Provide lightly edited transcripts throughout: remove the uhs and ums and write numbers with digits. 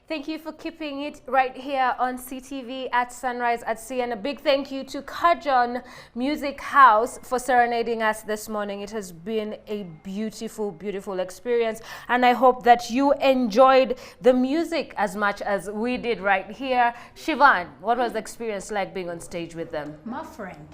Thank you for keeping it right here on CTV at Sunrise at Sea. And a big thank you to Kajon Music House for serenading us this morning. It has been a beautiful, beautiful experience. And I hope that you enjoyed the music as much as we did right here. Shivan, what was the experience like being on stage with them? My friend,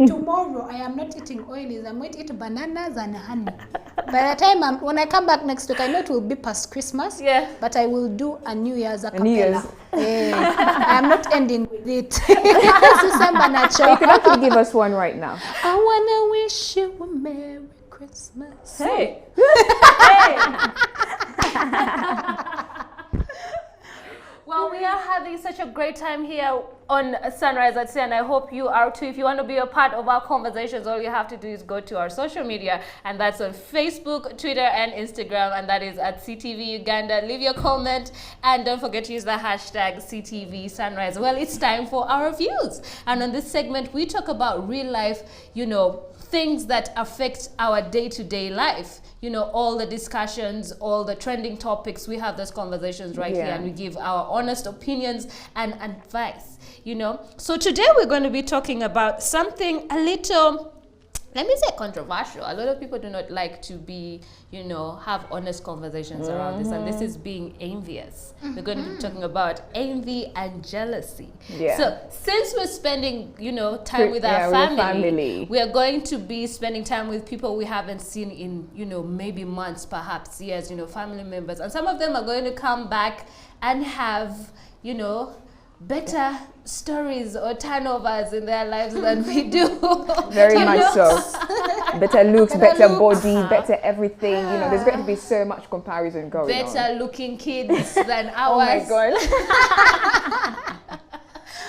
tomorrow I am not eating oilies. I'm going to eat bananas and honey. By the time when I come back next week, I know it will be past Christmas. Yeah. But I will do a New Year's a New Year's. I am not ending with it. You can actually give us one right now. I wanna wish you a Merry Christmas. Hey. Well, we are having such a great time here on Sunrise at Sea, and I hope you are too. If you want to be a part of our conversations, all you have to do is go to our social media, and that's on Facebook, Twitter, and Instagram, and that is at CTV Uganda. Leave your comment, and don't forget to use the hashtag CTV Sunrise. Well, it's time for our views, and on this segment, we talk about real life, things that affect our day-to-day life. All the discussions, all the trending topics, we have those conversations right here, and we give our honest opinions and advice, So today we're going to be talking about something a little, let me say, controversial. A lot of people do not like to be, have honest conversations around this, and this is being envious. We're going to be talking about envy and jealousy. Yeah. So since we're spending, time with our family, we are going to be spending time with people we haven't seen in, maybe months, perhaps years, family members. And some of them are going to come back and have, better stories or turnovers in their lives than we do. Very much so. Better looks, better body, better everything. There's going to be so much comparison going on. Better looking kids than ours. Oh my God.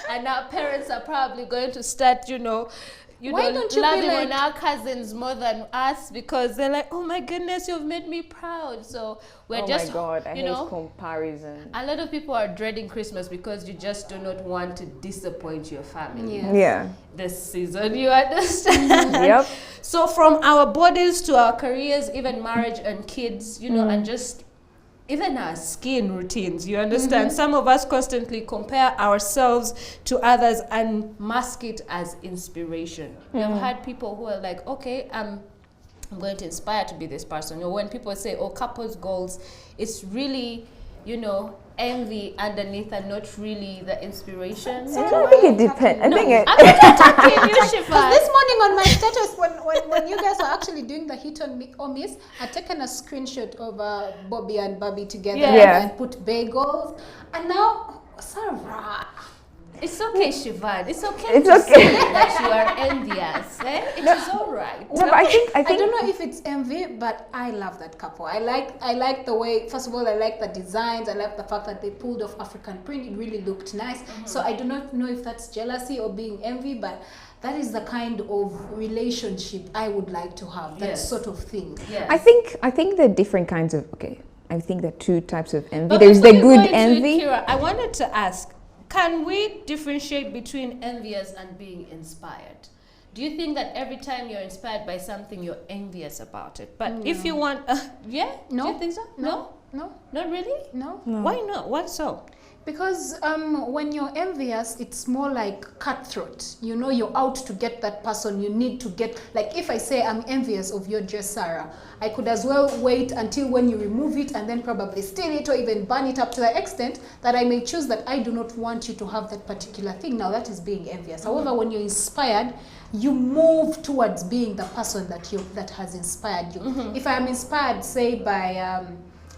And our parents are probably going to start, Why don't you loving be like, on our cousins more than us, because they're like, oh my goodness, you've made me proud. So we're just, oh my God, I hate comparison. A lot of people are dreading Christmas because you just do not want to disappoint your family. Yes. Yeah. This season, you understand? Yep. So from our bodies to our careers, even marriage and kids, and just even our skin routines, you understand? Some of us constantly compare ourselves to others and mask it as inspiration. We've had people who are like, okay, I'm going to inspire to be this person. Or when people say, oh, couples goals, it's really, envy underneath and not really the inspiration. I think it depends. I'm not attacking you, Shifa. This morning on my status, when you guys were actually doing the hit or miss, I'd taken a screenshot of Bobby and Bobby together and put bagels. And now, Sarah. It's okay, Shivan. It's okay It's to okay. say that you are envious. It is all right. No, but I think I don't know if it's envy, but I love that couple. I like the way, first of all, I like the designs. I like the fact that they pulled off African print. It really looked nice. So I do not know if that's jealousy or being envy, but that is the kind of relationship I would like to have. That sort of thing. Yes. I think there are different kinds of, I think there are two types of envy. But There's the before you good go into it, envy. Kira, I wanted to ask, can we differentiate between envious and being inspired? Do you think that every time you're inspired by something, you're envious about it? But if you want, No. Do you think so? No. Not really? No. Why not? What so? Because when you're envious, it's more like cutthroat. You're out to get that person. You need to get, like if I say I'm envious of your dress, Sarah, I could as well wait until when you remove it and then probably steal it or even burn it up to the extent that I may choose that I do not want you to have that particular thing. Now that is being envious. However, when you're inspired, you move towards being the person that has inspired you. If I am inspired, say by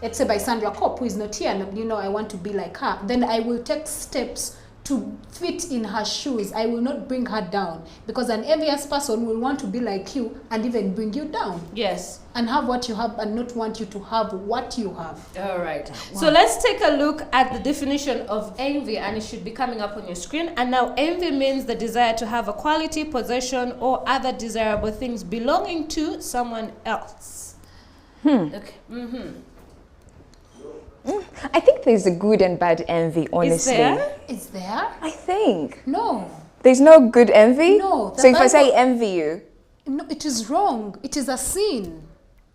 let's say by Sandra Kopp, who is not here, and I want to be like her, then I will take steps to fit in her shoes. I will not bring her down, because an envious person will want to be like you and even bring you down. Yes. And have what you have and not want you to have what you have. All right. Wow. So let's take a look at the definition of envy, and it should be coming up on your screen. And now envy means the desire to have a quality, possession, or other desirable things belonging to someone else. Okay. I think there's a good and bad envy, honestly. Is there? I think. No. There's no good envy? No. So if I say envy you. No, it is wrong. It is a sin.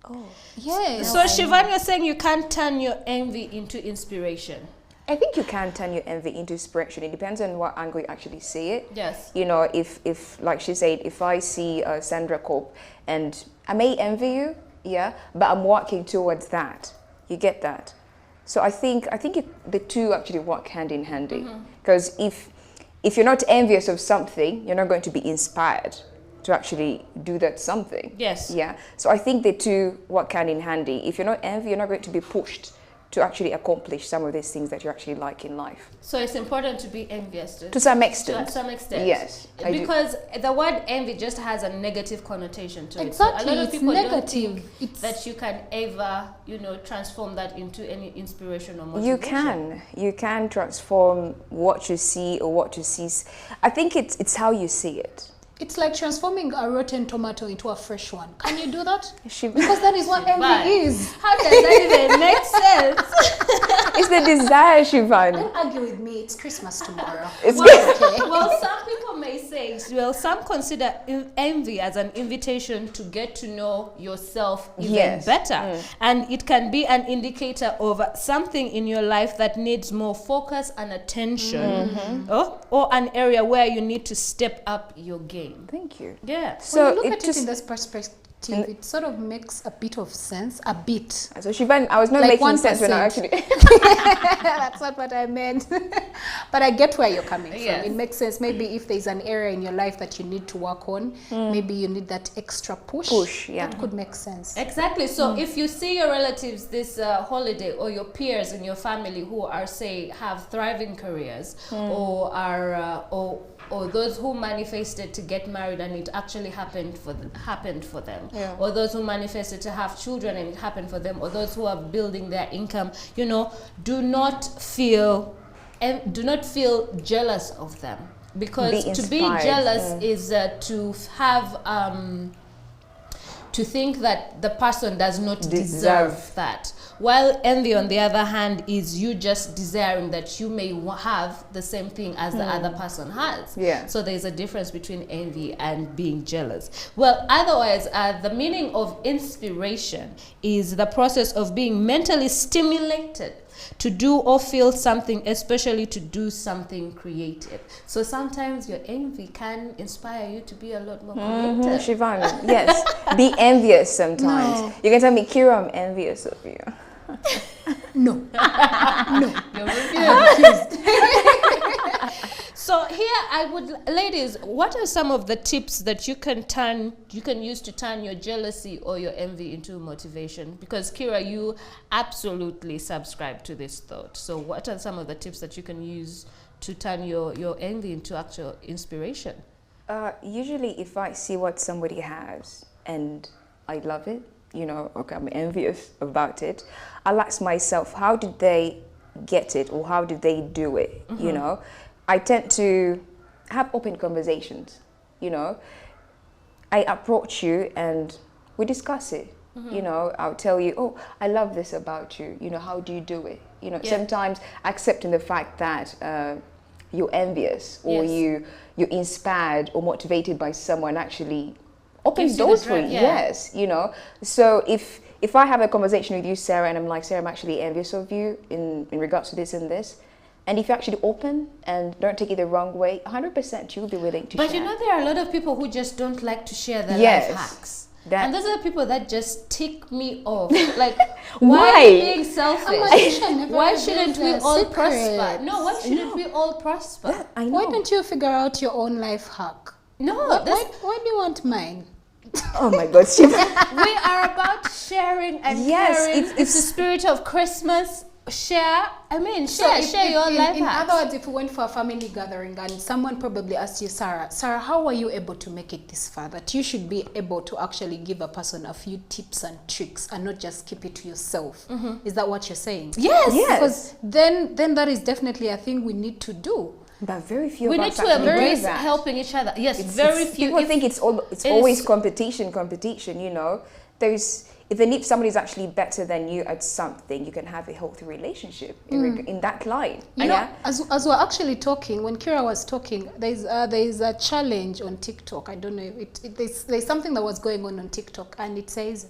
Oh. Yes. So Siobhan, you're saying you can't turn your envy into inspiration. I think you can turn your envy into inspiration. It depends on what angle you actually see it. Yes. You know, if like she said, if I see Sandra Cope and I may envy you, yeah, but I'm working towards that. You get that? So I think the two actually work hand in hand. Because if you're not envious of something, you're not going to be inspired to actually do that something. Yes. Yeah. So I think the two work hand in hand. If you're not envy, you're not going to be pushed to actually accomplish some of these things that you actually like in life. So it's important to be envious to some extent. To some extent. Yes. Because the word envy just has a negative connotation to Exactly. it. So a lot of It's people negative. don't think that you can ever, transform that into any inspiration or motivation. You can transform what you see or what you see. I think it's how you see it. It's like transforming a rotten tomato into a fresh one. Can you do that? She- Because that is what envy is. How does that even make sense? It's the desire, Siobhan. Don't argue with me. It's Christmas tomorrow. It's Well, some people may say, some consider envy as an invitation to get to know yourself even better. And it can be an indicator of something in your life that needs more focus and attention, or an area where you need to step up your game. Thank you. Yeah. So when you look at it in this perspective, it sort of makes a bit of sense. A bit. So Siobhan, I was not Like making sense when I 1%. actually... That's not what I meant. But I get where you're coming from. Yes. It makes sense. Maybe if there's an area in your life that you need to work on, maybe you need that extra push. Yeah. That could make sense. Exactly. So if you see your relatives this holiday, or your peers in your family who are, say, have thriving careers, or are or those who manifested to get married and it actually happened for them, or those who manifested to have children and it happened for them, or those who are building their income, do not feel jealous of them, because to be jealous is to have to think that the person does not deserve that. While envy, on the other hand, is you just desiring that you may have the same thing as the other person has. Yeah. So there's a difference between envy and being jealous. Well, otherwise, the meaning of inspiration is the process of being mentally stimulated to do or feel something, especially to do something creative. So sometimes your envy can inspire you to be a lot more creative. Siobhan, yes. Be envious sometimes. No. You can tell me, Kira, I'm envious of you. No. You're refused. So here ladies, what are some of the tips that you can use to turn your jealousy or your envy into motivation? Because Kira, you absolutely subscribe to this thought. So what are some of the tips that you can use to turn your envy into actual inspiration? Usually if I see what somebody has and I love it, okay, I'm envious about it, I'll ask myself, how did they get it, or how did they do it? I tend to have open conversations. I approach you and we discuss it. I'll tell you, oh, I love this about you. How do you do it? Sometimes accepting the fact that you're envious, or you're inspired or motivated by someone actually opens doors for you. Yes, So if I have a conversation with you, Sarah, and I'm like, Sarah, I'm actually envious of you in regards to this and this, and if you're actually open and don't take it the wrong way, 100% you'll be willing to share. But there are a lot of people who just don't like to share their life hacks. And those are the people that just tick me off. Like, why are you being selfish? Why shouldn't we all prosper? No, why shouldn't we all prosper? I know. Why don't you figure out your own life hack? No, Why do you want mine? Oh my God, Shiva. We are about sharing and caring. It's the spirit of Christmas. Share your life In hacks. other words, if we went for a family gathering and someone probably asked you, Sarah, how were you able to make it this far? That you should be able to actually give a person a few tips and tricks and not just keep it to yourself. Is that what you're saying? Yes. Because then that is definitely a thing we need to do. But very few We of need us to actually embrace do that. helping each other. Yes, very few. People think it's always competition. If somebody's actually better than you at something, you can have a healthy relationship in that line. As we're actually talking, when Kira was talking, there's a challenge on TikTok. I don't know if there's something that was going on TikTok, and it says,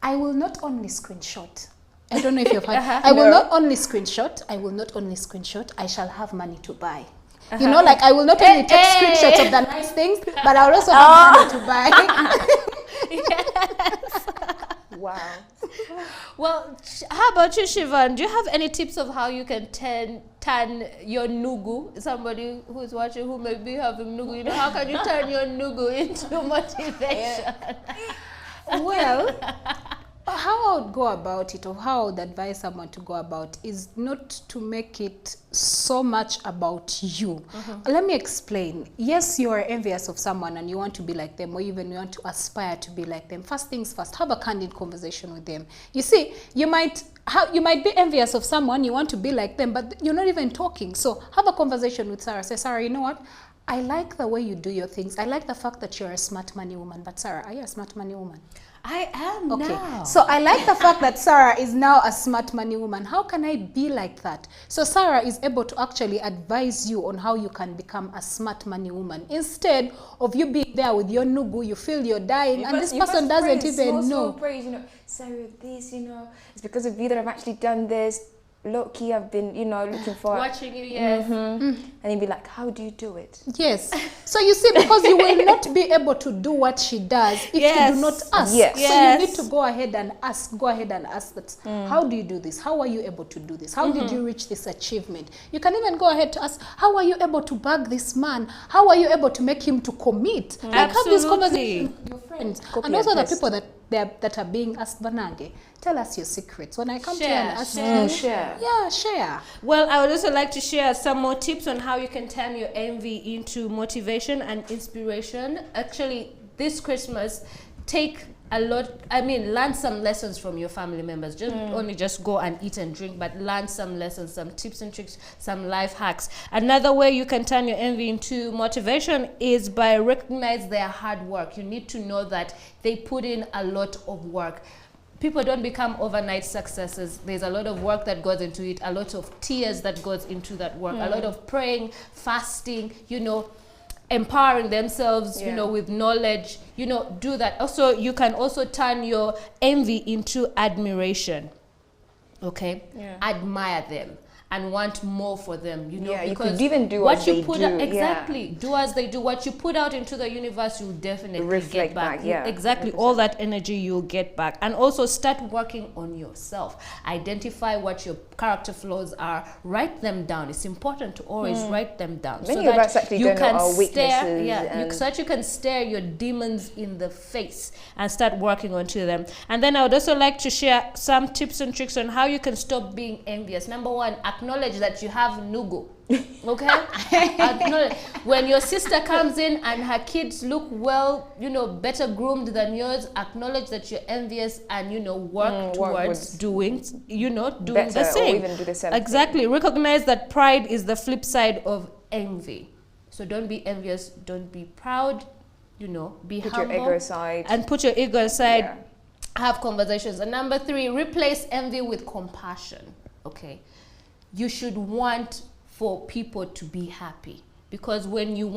I will not only screenshot. I don't know if you've heard. I will not only screenshot. I shall have money to buy. You know, like I will not only take screenshots of the nice things, but I'll also have money to buy. Wow. Well, how about you, Shivan? Do you have any tips of how you can turn your nugu, somebody who's watching who may be having nugu, you know, how can you turn your nugu into motivation? Well, how I would go about it, or how I would advise someone to go about, is not to make it so much about you. Let me explain. Yes, you are envious of someone and you want to be like them, or even you want to aspire to be like them. First things first, have a candid conversation with them. You see, you might be envious of someone, you want to be like them, but you're not even talking. So have a conversation with Sarah. Say, Sarah, you know what? I like the way you do your things. I like the fact that you're a smart money woman. But Sarah, are you a smart money woman? I am now. So I like the fact that Sarah is now a smart money woman. How can I be like that? So Sarah is able to actually advise you on how you can become a smart money woman. Instead of you being there with your nugu, you feel you're dying, and this person doesn't even know. Praise, you know, Sarah, this, you know, it's because of you that I've actually done this. Low key, I've been, you know, looking for watching you, yes. And you'd be like, how do you do it? Yes. So you see, because you will not be able to do what she does if you do not ask. Yes. So you need to go ahead and ask. Go ahead and ask that. How do you do this? How are you able to do this? How did you reach this achievement? You can even go ahead to ask, how are you able to bag this man? How are you able to make him to commit? Like, have this conversation with your friends. And also the people that are being asked, Banage, tell us your secrets. When I come to you and ask you, share. Yeah, share. Well, I would also like to share some more tips on how you can turn your envy into motivation and inspiration. Actually, this Christmas, learn some lessons from your family members. Only just go and eat and drink, but learn some lessons, some tips and tricks, some life hacks. Another way you can turn your envy into motivation is by recognizing their hard work. You need to know that they put in a lot of work. People don't become overnight successes. There's a lot of work that goes into it, a lot of tears that goes into that work, a lot of praying, fasting, you know, empowering themselves, you know, with knowledge, you know, do that. Also, you can also turn your envy into admiration, okay? Admire them and want more for them, you know, Yeah, because you could even do what as you they put do. out, exactly, do as they do. What you put out into the universe, you'll definitely Reflect get back. back, Exactly, 100%. all that energy you'll get back. And also start working on yourself. Identify what your character flaws are. Write them down. It's important to always write them down. Many of us actually don't know our weaknesses. So that you can stare your demons in the face and start working onto them. And then I would also like to share some tips and tricks on how you can stop being envious. Number one, acknowledge that you have nugu. Okay? Acknowledge. When your sister comes in and her kids look well, you know, better groomed than yours, acknowledge that you're envious and, you know, work towards doing, you know, doing better, the same. or even do the same Exactly. thing. Recognize that pride is the flip side of envy. So don't be envious, don't be proud, you know, be humble. Put your ego aside. And put your ego aside. Yeah. Have conversations. And number three, replace envy with compassion. Okay? You should want for people to be happy, because when you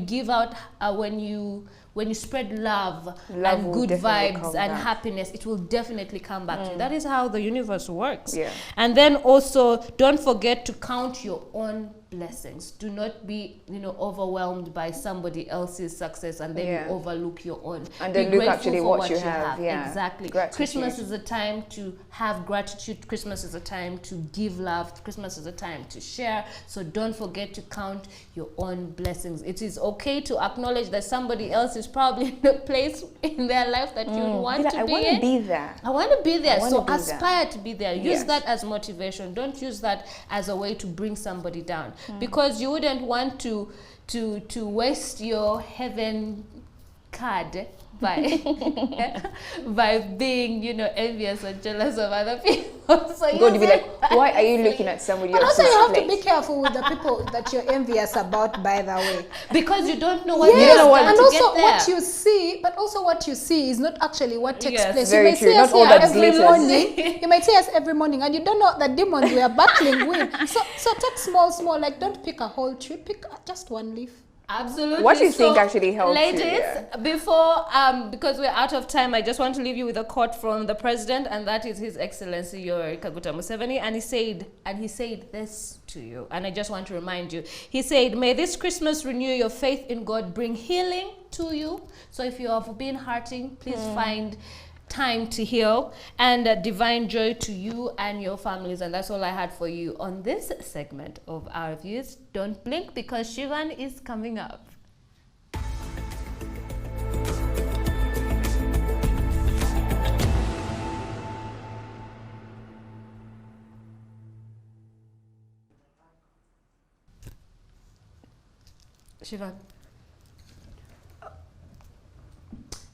give out, when you spread love and will good definitely vibes come and back. happiness, it will definitely come back to you. That is how the universe works. Yeah. And then also, don't forget to count your own blessings. Do not be, you know, overwhelmed by somebody else's success and then you overlook your own. And then Be look grateful actually for what you have. Yeah. Exactly. Gratitude. Christmas is a time to have gratitude. Christmas is a time to give love. Christmas is a time to share. So don't forget to count your own blessings. It is okay to acknowledge that somebody else is probably in a place in their life that you want Be like, to I be want in. to be there. I want to be there. wanna So be there. aspire to be there. Use Yes. that as motivation. Don't use that as a way to bring somebody down, because you wouldn't want to waste your heaven card by by being, you know, envious and jealous of other people. So God would be like, why are you looking at somebody But else's also you have to plate? be careful with the people that you're envious about, by the way. because you don't know what Yes, they've done and to also get there. what you see, but also what you see is not actually what takes Yes, place. very You may true. see Not us all here that every glitters. morning. You might see us every morning, and you don't know the demons we are battling with. So take small, like don't pick a whole tree, pick just one leaf. Absolutely. What do you think actually helps you? Ladies, Yeah. before, because we're out of time, I just want to leave you with a quote from the president, and that is His Excellency Yoweri Kaguta Museveni, and he said this to you, and I just want to remind you. He said, "May this Christmas renew your faith in God, bring healing to you." So if you have been hurting, please find time to heal, and divine joy to you and your families. And that's all I had for you on this segment of Our Views. Don't blink, because Shivan is coming up. Shivan.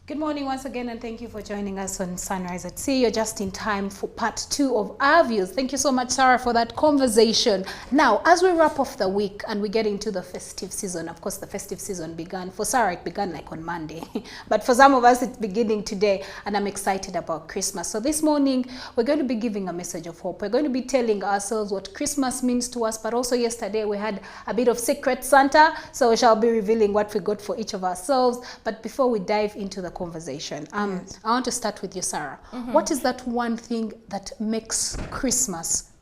Good morning once again, and thank you for joining us on Sunrise at Sea. You're just in time for part 2 of Our Views. Thank you so much, Sarah, for that conversation. Now, as we wrap off the week and we get into the festive season, of course, the festive season began. For Sarah, it began like on Monday. But for some of us, it's beginning today, and I'm excited about Christmas. So this morning, we're going to be giving a message of hope. We're going to be telling ourselves what Christmas means to us, but also yesterday we had a bit of Secret Santa, so we shall be revealing what we got for each of ourselves. But before we dive into the conversation, I want to start with you, Sarah. What is that one thing that makes Christmas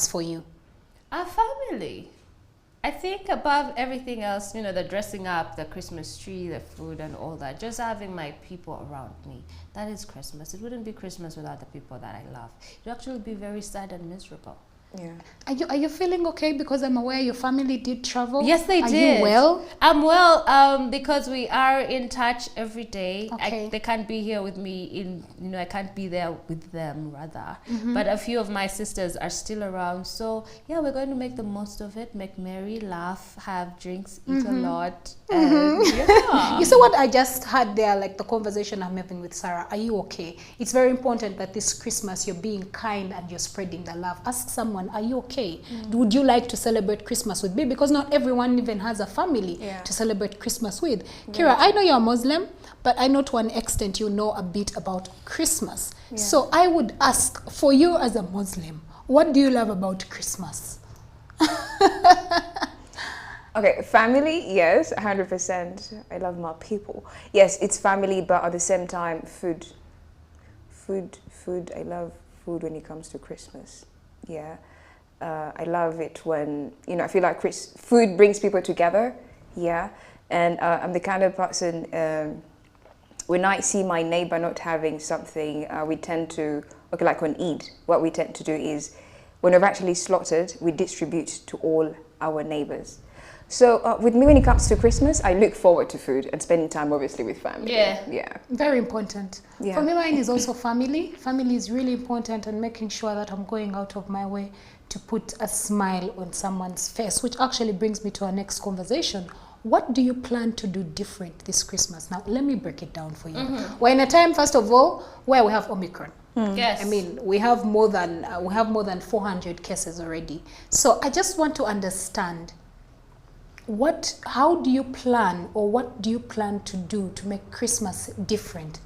for you? Our family. I think above everything else, the dressing up, the Christmas tree, the food and all that, just having my people around me, that is Christmas. It wouldn't be Christmas without the people that I love. It would actually be very sad and miserable. Yeah. Are you feeling okay? Because I'm aware your family did travel. Yes, they did. Are you well? I'm well, because we are in touch every day. Okay. They can't be here with me I can't be there with them rather. But a few of my sisters are still around. So yeah, we're going to make the most of it, make merry, laugh, have drinks, eat a lot. And, yeah. You see what I just had there, like the conversation I'm having with Sarah. Are you okay? It's very important that this Christmas you're being kind and you're spreading the love. Ask someone, are you okay? Would you like to celebrate Christmas with me? Because not everyone even has a family to celebrate Christmas with. Kira, I know you're a Muslim, but I know to an extent you know a bit about Christmas. So I would ask, for you as a Muslim, what do you love about Christmas? Okay, family, yes, 100%. I love my people. Yes, it's family, but at the same time, food. I love food when it comes to Christmas. Yeah, I love it when, I feel like food brings people together. Yeah, and I'm the kind of person, when I see my neighbor not having something, we tend to, like on Eid, what we tend to do is, when we've actually slaughtered, we distribute to all our neighbors. So with me, when it comes to Christmas, I look forward to food and spending time, obviously, with family. Yeah. Very important. Yeah. For me, mine is also family. Family is really important, and making sure that I'm going out of my way to put a smile on someone's face, which actually brings me to our next conversation. What do you plan to do different this Christmas? Now, let me break it down for you. We're in a time, first of all, where we have Omicron. Yes. I mean, we have more than 400 cases already. So I just want to understand, how do you plan, or what do you plan to do to make Christmas different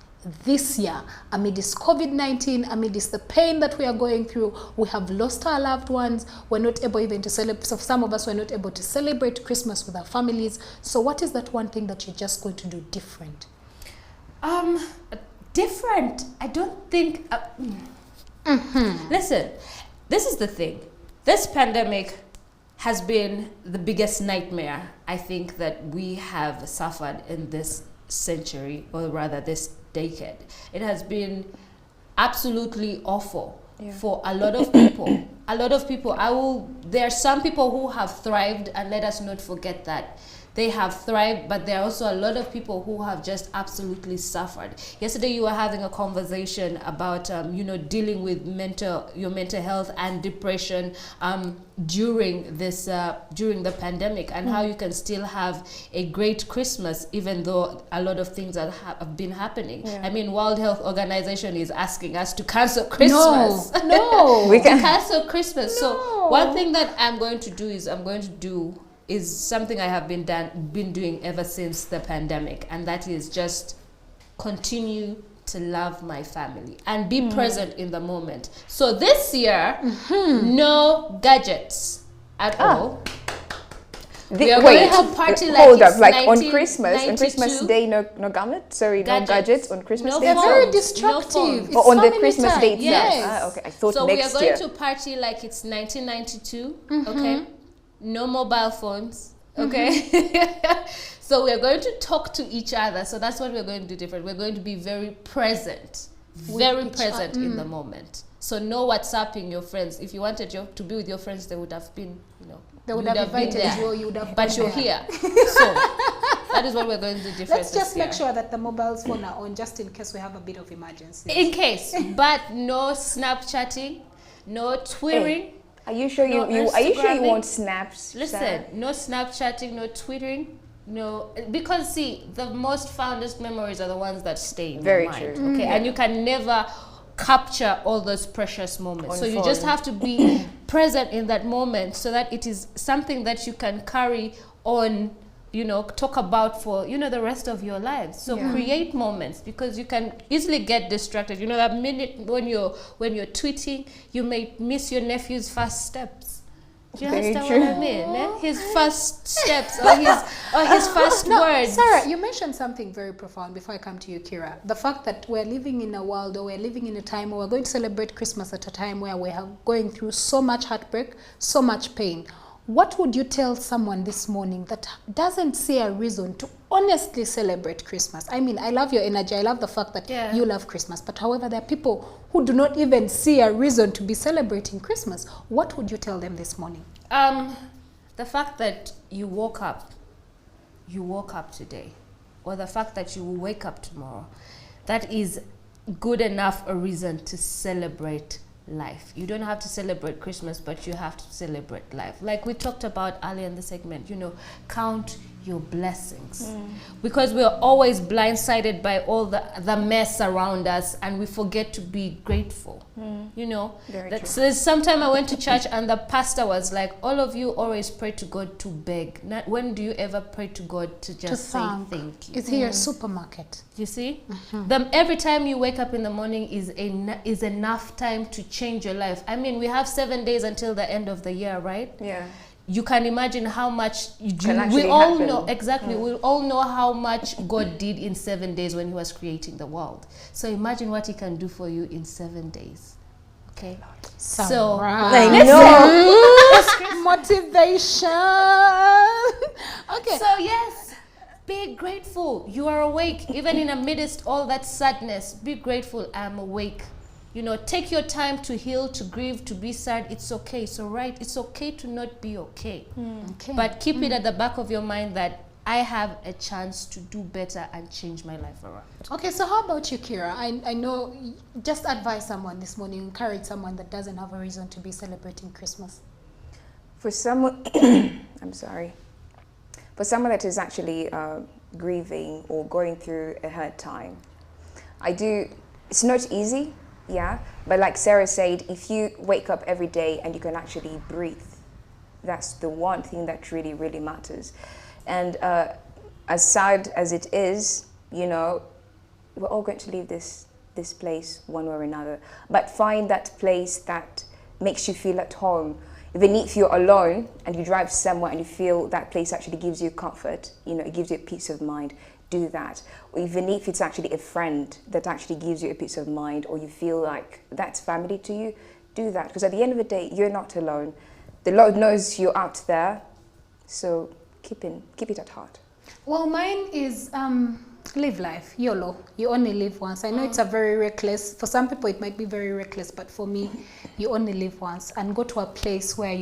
this year amidst COVID-19, amidst the pain that we are going through? We have lost our loved ones. We're not able even to celebrate. So some of us were not able to celebrate Christmas with our families. So what is that one thing that you're just going to do different? Different. I don't think. Listen, this is the thing. This pandemic has been the biggest nightmare I think that we have suffered in this century, or rather this decade. It has been absolutely awful for a lot of people. There are some people who have thrived, and let us not forget that. They have thrived, but there are also a lot of people who have just absolutely suffered. Yesterday, you were having a conversation about, dealing with your mental health and depression during the pandemic, and how you can still have a great Christmas even though a lot of things have been happening. I mean, World Health Organization is asking us to cancel Christmas. No, we can cancel Christmas. No. So one thing that I'm going to do is something I have been doing ever since the pandemic, and that is just continue to love my family and be present in the moment. So this year, no gadgets at all. We are Wait, going to party like hold it's up, like on Christmas 1992. Day, no gamut, sorry, no gadgets on Christmas No Day. They're phones. very No destructive. phones. It's Or on the family Christmas time. Day itself. Yes. Okay, I thought So we are next going year. to party like it's 1992. Okay, no mobile phones. Okay. So we're going to talk to each other. So that's what we're going to do different. We're going to be very present, very present in the moment. So no WhatsApping your friends. If you wanted to be with your friends, they would have been, They would you have been invited there. you, or you would have But gone you're there. here. So that is what we're going to do different. Let's just this make year. sure that the mobile phone are on, just in case we have a bit of emergency. In case, but no Snapchatting, no Twittering. Are you sure No are you sure you Instagramming. want snaps? Listen, Sarah? no Snapchatting, no Twittering, no, because see, the most fondest memories are the ones that stay in Very your mind. true. Okay, and you can never capture all those precious moments. On So you just phone. have to be present in that moment so that it is something that you can carry on, talk about for, the rest of your lives. So create moments, because you can easily get distracted. That minute when you're tweeting, you may miss your nephew's first steps. Do you Very understand true. what I mean? Eh? His first steps or his first words. Sarah, you mentioned something very profound before I come to you, Kira. The fact that we're living in a world, or we're living in a time where we're going to celebrate Christmas at a time where we are going through so much heartbreak, so much pain. What would you tell someone this morning that doesn't see a reason to honestly celebrate Christmas? I mean, I love your energy. I love the fact that you love Christmas. But however, there are people who do not even see a reason to be celebrating Christmas. What would you tell them this morning? The fact that you woke up today, or the fact that you will wake up tomorrow, that is good enough a reason to celebrate life. You don't have to celebrate Christmas, but you have to celebrate life. Like we talked about earlier in the segment, count your blessings, because we are always blindsided by all the mess around us, and we forget to be grateful. Very true. So there's sometime I went to church and the pastor was like, all of you always pray to God to beg. Not, when do you ever pray to God to just say thank you? Is he your supermarket? You see, every time you wake up in the morning is enough time to change your life. I mean, we have 7 days until the end of the year, right? Yeah. You can imagine how much Can we actually all happen. know exactly. We all know how much God did in 7 days when He was creating the world. So imagine what He can do for you in 7 days. Okay. So I know. Motivation. Okay. So yes, be grateful. You are awake, even in amidst all that sadness. Be grateful. I'm awake. Take your time to heal, to grieve, to be sad. It's okay. It's all right. It's okay to not be okay. Okay. But keep it at the back of your mind that I have a chance to do better and change my life around. Okay, so how about you, Kira? I know, just advise someone this morning, encourage someone that doesn't have a reason to be celebrating Christmas. For someone, I'm sorry. For someone that is actually grieving or going through a hard time, it's not easy, yeah, but like Sarah said, if you wake up every day and you can actually breathe, that's the one thing that really, really matters. And as sad as it is, we're all going to leave this place one way or another, but find that place that makes you feel at home. Even if you're alone and you drive somewhere and you feel that place actually gives you comfort, it gives you a peace of mind, do that. Or even if it's actually a friend that actually gives you a peace of mind, or you feel like that's family to you, do that. Because at the end of the day, you're not alone. The Lord knows you're out there, so keep it at heart. Well, mine is live life, YOLO. You only live once. I know it's a very reckless, for some people it might be very reckless, but for me, you only live once. And go to a place where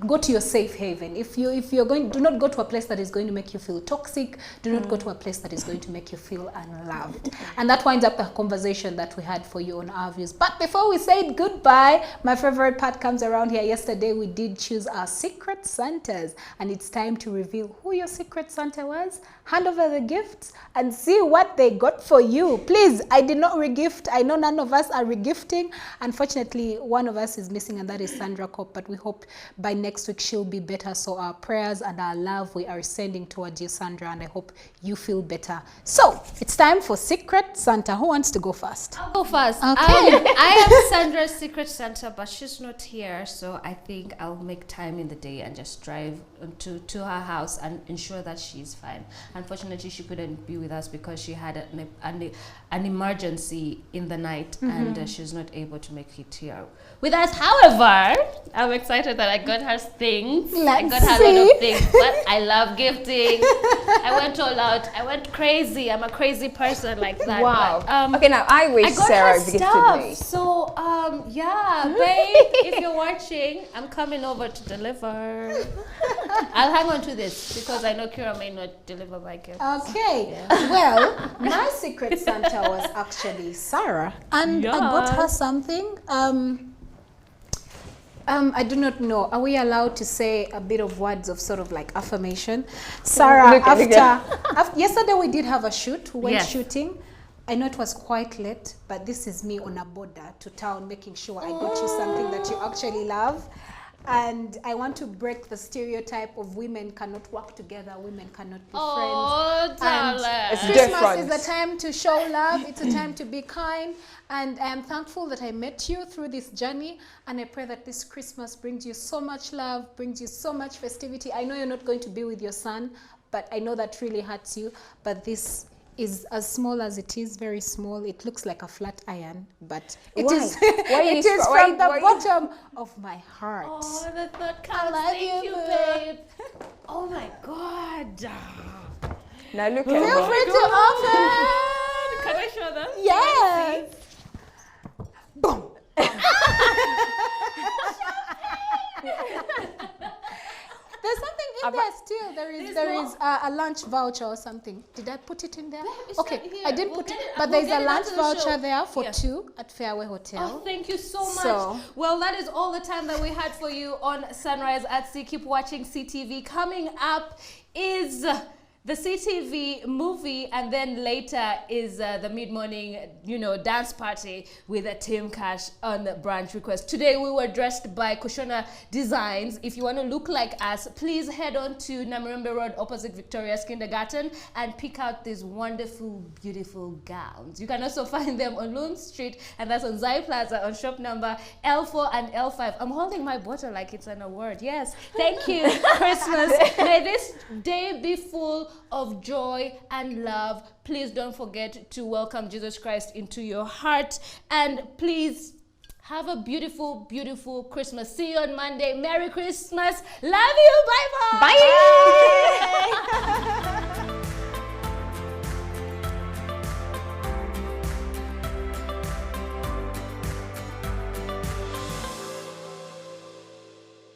go to your safe haven. If you're going, do not go to a place that is going to make you feel toxic. Do not go to a place that is going to make you feel unloved. And that winds up the conversation that we had for you on our views. But before we say goodbye, my favorite part comes around here. Yesterday we did choose our secret Santas, and it's time to reveal who your secret Santa was, hand over the gifts, and see what they got for you. Please, I did not regift. I know none of us are regifting. Unfortunately, one of us is missing, and that is Sandra Cope, but we hope by next week she'll be better. So our prayers and our love we are sending towards you, Sandra, and I hope you feel better. So it's time for Secret Santa. Who wants to go first? I'll go first. Okay. I am Sandra's Secret Santa, but she's not here, so I think I'll make time in the day and just drive to her house and ensure that she's fine. Unfortunately, she couldn't be with us because she had an emergency in the night, and she's not able to make it here with us. However, I'm excited that I got her things. I got her a lot of things, but I love gifting. I went all out. I went crazy. I'm a crazy person like that. Wow. But, Okay, now I wish I got Sarah her gifted stuff. me. So, yeah, babe, if you're watching, I'm coming over to deliver. I'll hang on to this because I know Kira may not deliver my gift. Okay. Well, my Secret Santa was actually Sarah, and I got her something. I do not know. Are we allowed to say a bit of words of sort of like affirmation? Sarah, after yesterday we did have a shoot. We went shooting. I know it was quite late, but this is me on a border to town making sure I got you something that you actually love. And I want to break the stereotype of women cannot work together, women cannot be friends. Darling. It's Christmas different. is a time to show love. It's a time to be kind. And I am thankful that I met you through this journey. And I pray that this Christmas brings you so much love, brings you so much festivity. I know you're not going to be with your son, but I know that really hurts you. But this is as small as it is, very small. It looks like a flat iron, but it is it is from the bottom of my heart. Oh, that's not kind. Thank you, babe. Oh my God. Now look Feel at me. free to open. Can I show them? Yes. Boom. There's something in there still. There is a lunch voucher or something. Did I put it in there? Okay, I didn't put it, but there's a lunch voucher there for 2 at Fairway Hotel. Oh, thank you so much. Well, that is all the time that we had for you on Sunrise at Sea. Keep watching CTV. Coming up is the CTV movie, and then later is the mid-morning, dance party with a Team Cash on the branch request. Today we were dressed by Kushona Designs. If you want to look like us, please head on to Namirembe Road opposite Victoria's Kindergarten and pick out these wonderful, beautiful gowns. You can also find them on Loon Street, and that's on Zai Plaza on shop number L4 and L5. I'm holding my bottle like it's an award. Yes, thank you, Christmas. May this day be full of joy and love. Please don't forget to welcome Jesus Christ into your heart, and please have a beautiful, beautiful Christmas. See you on Monday. Merry Christmas. Love you. Bye-bye. Bye.